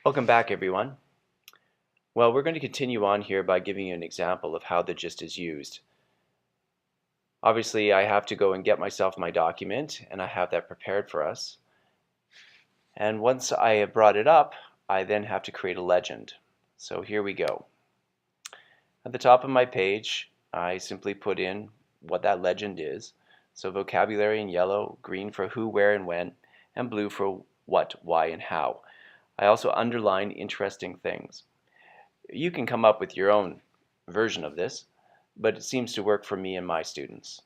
Welcome back, everyone. Well, we're going to continue on here by giving you an example of how the GiST is used. Obviously, I have to go and get myself my document, and I have that prepared for us. And once I have brought it up, I then have to create a legend. So here we go. At the top of my page, I simply put in what that legend is. So vocabulary in yellow, green for who, where, and when, and blue for what, why, and how. I also underline interesting things. You can come up with your own version of this, but it seems to work for me and my students.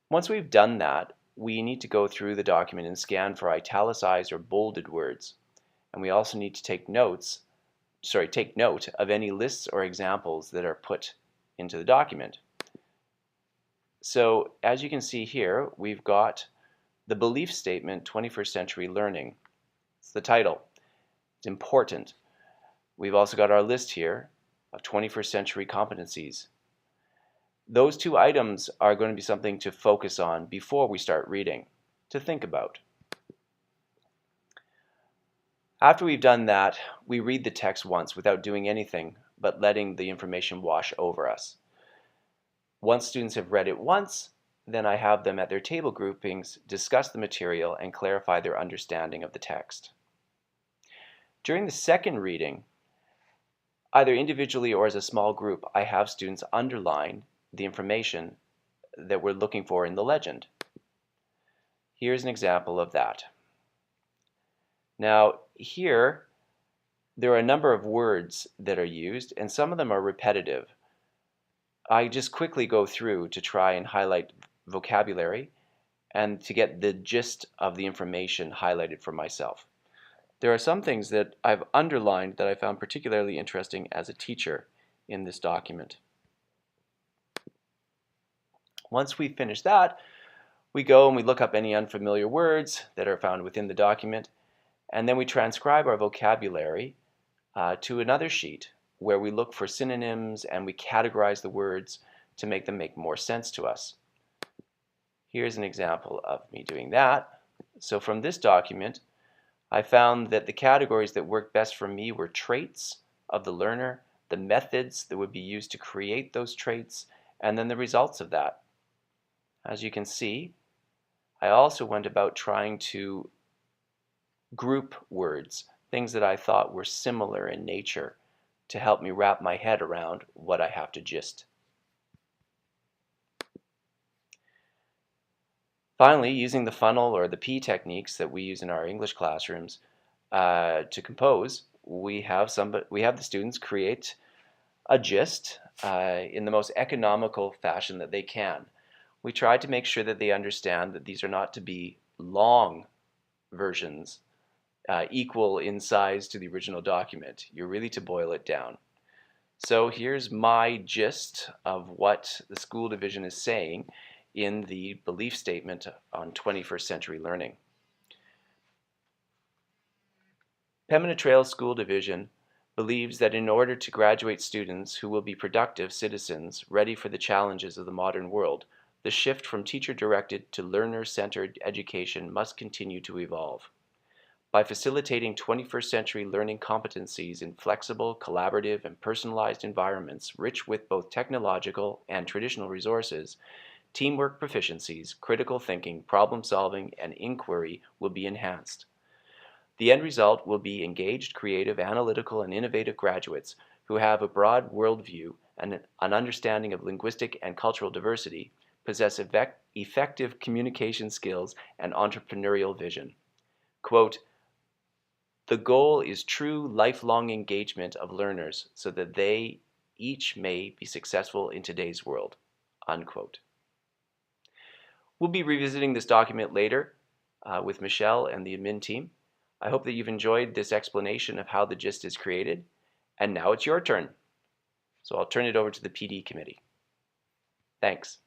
Once we've done that, we need to go through the document and scan for italicized or bolded words. And we also need to take note of any lists or examples that are put into the document. So as you can see here, we've got the belief statement, 21st Century Learning. It's the title. It's important. We've also got our list here of 21st century competencies. Those two items are going to be something to focus on before we start reading, to think about. After we've done that, we read the text once without doing anything but letting the information wash over us. Once students have read it once, then I have them at their table groupings discuss the material and clarify their understanding of the text. During the second reading, either individually or as a small group, I have students underline the information that we're looking for in the legend. Here's an example of that. Now, here, there are a number of words that are used, and some of them are repetitive. I just quickly go through to try and highlight vocabulary and to get the gist of the information highlighted for myself. There are some things that I've underlined that I found particularly interesting as a teacher in this document. Once we finish that, we go and we look up any unfamiliar words that are found within the document, and then we transcribe our vocabulary to another sheet where we look for synonyms and we categorize the words to make them make more sense to us. Here's an example of me doing that. So from this document, I found that the categories that worked best for me were traits of the learner, the methods that would be used to create those traits, and then the results of that. As you can see, I also went about trying to group words, things that I thought were similar in nature, to help me wrap my head around what I have to GiST. Finally, using the funnel or the P techniques that we use in our English classrooms to compose, we have the students create a GiST in the most economical fashion that they can. We try to make sure that they understand that these are not to be long versions equal in size to the original document. You're really to boil it down. So here's my gist of what the school division is saying in the belief statement on 21st century learning. Pembina Trail School Division believes that in order to graduate students who will be productive citizens ready for the challenges of the modern world, the shift from teacher-directed to learner-centered education must continue to evolve. By facilitating 21st century learning competencies in flexible, collaborative, and personalized environments rich with both technological and traditional resources, teamwork proficiencies, critical thinking, problem solving, and inquiry will be enhanced. The end result will be engaged, creative, analytical, and innovative graduates who have a broad worldview and an understanding of linguistic and cultural diversity, possess effective communication skills, and entrepreneurial vision. Quote, "The goal is true lifelong engagement of learners so that they each may be successful in today's world." Unquote. We'll be revisiting this document later with Michelle and the admin team. I hope that you've enjoyed this explanation of how the GiST is created. And now it's your turn. So I'll turn it over to the PD committee. Thanks.